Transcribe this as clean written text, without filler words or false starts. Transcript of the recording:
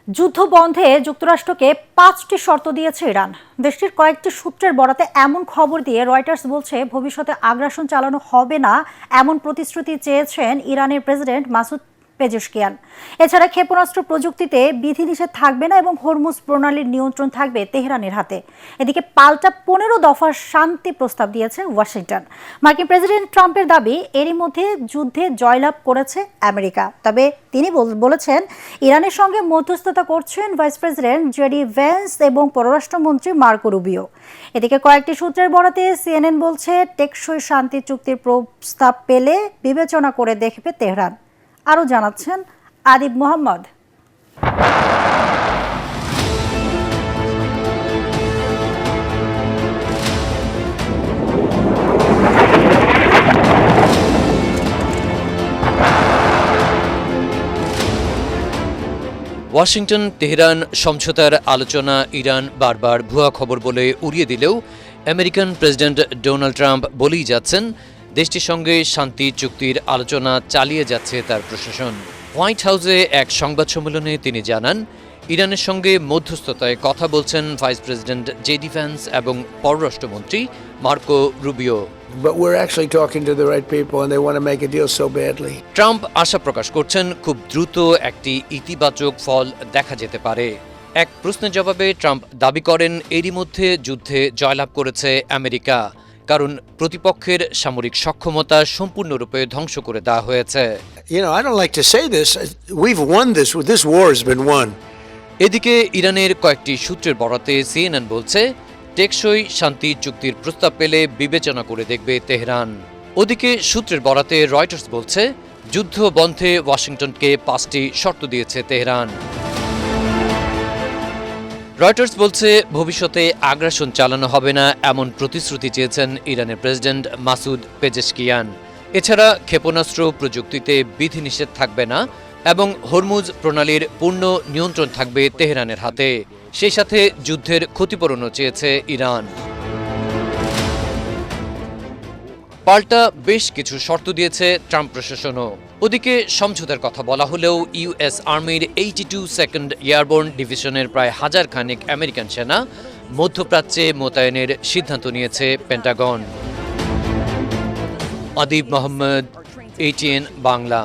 যুদ্ধ বন্ধে যুক্তরাষ্ট্রকে ৫টি শর্ত দিয়েছে ইরান। দেশটির কয়েকটি সূত্রের বরাতে এমন খবর দিয়ে রয়টার্স বলছে, ভবিষ্যতে আগ্রাসন চালানো হবে না এমন প্রতিশ্রুতি চেয়েছেন ইরানের প্রেসিডেন্ট মাসুদ পেজেশকিয়ান। এছাড়া ক্ষেপণাস্ত্র প্রযুক্তিতে বিধিনিষেধ থাকবে না এবং হরমুজ প্রণালীর নিয়ন্ত্রণ থাকবে তেহরানের হাতে। এদিকে পাল্টা ১৫ দফার শান্তি প্রস্তাব দিয়েছে ওয়াশিংটন। মার্কিন প্রেসিডেন্ট ট্রাম্পের দাবি, এরই মধ্যে যুদ্ধে জয়লাভ করেছে আমেরিকা। তবে তিনি বলেছেন, ইরানের সঙ্গে মধ্যস্থতা করছেন ভাইস প্রেসিডেন্ট জেডি ভ্যান্স এবং পররাষ্ট্রমন্ত্রী মার্কো রুবিও। এদিকে কয়েকটি সূত্রের বরাতে সিএনএন বলছে, টেকসই শান্তি চুক্তির প্রস্তাব পেলে বিবেচনা করে দেখবে তেহরান। আরও জানাচ্ছেন আদিব মোহাম্মদ। ওয়াশিংটন তেহরান সমঝোতার আলোচনা ইরান বারবার ভুয়া খবর বলে উড়িয়ে দিলেও আমেরিকান প্রেসিডেন্ট ডোনাল্ড ট্রাম্প বলেই যাচ্ছেন, দেশটির সঙ্গে শান্তি চুক্তির আলোচনা চালিয়ে যাচ্ছে তার প্রশাসন। হোয়াইট হাউসে এক সংবাদ সম্মেলনে তিনি জানান, ইরানের সঙ্গে মধ্যস্থতায় কথা বলছেন ভাইস প্রেসিডেন্ট জেডি ভ্যান্স এবং পররাষ্ট্রমন্ত্রী Marco Rubio. But we're actually talking to the right people and they want to make a deal so badly. Trump আশা প্রকাশ করছেন, খুব দ্রুত একটি ইতিবাচক ফল দেখা যেতে পারে। এক প্রশ্নের জবাবে ট্রাম্প দাবি করেন, এরই মধ্যে যুদ্ধে জয়লাভ করেছে আমেরিকা, কারণ প্রতিপক্ষের সামরিক সক্ষমতা সম্পূর্ণরূপে ধ্বংস করে দেওয়া হয়েছে। You know, I don't like to say this. We've won this. This war has been won. এদিকে ইরানের কয়েকটি সূত্রের বরাতে সিএনএন বলছে, টেকসই শান্তি চুক্তির প্রস্তাব পেলে বিবেচনা করে দেখবে তেহরান। ওদিকে সূত্রের বরাতে রয়টার্স বলছে, যুদ্ধ বন্ধে ওয়াশিংটনকে 5টি শর্ত দিয়েছে তেহরান। রয়টার্স বলছে, ভবিষ্যতে আগ্রাসন চালানো হবে না এমন প্রতিশ্রুতি চেয়েছেন ইরানের প্রেসিডেন্ট মাসুদ পেজেশকিয়ান। এছাড়া ক্ষেপণাস্ত্র প্রযুক্তিতে বিধিনিষেধ থাকবে না এবং হরমুজ প্রণালীর পূর্ণ নিয়ন্ত্রণ থাকবে তেহরানের হাতে। সেই সাথে যুদ্ধের ক্ষতিপূরণও চেয়েছে ইরান। পাল্টা বেশ কিছু শর্ত দিয়েছে ট্রাম্প প্রশাসনও। ওদিকে সমঝোতার কথা বলা হলেও ইউএস আর্মির 82 সেকেন্ড এয়ারবোর্ন ডিভিশনের প্রায় 1000 খানেক আমেরিকান সেনা মধ্যপ্রাচ্যে মোতায়েনের সিদ্ধান্ত নিয়েছে পেন্টাগন। আদিব মোহাম্মদ, ATN বাংলা।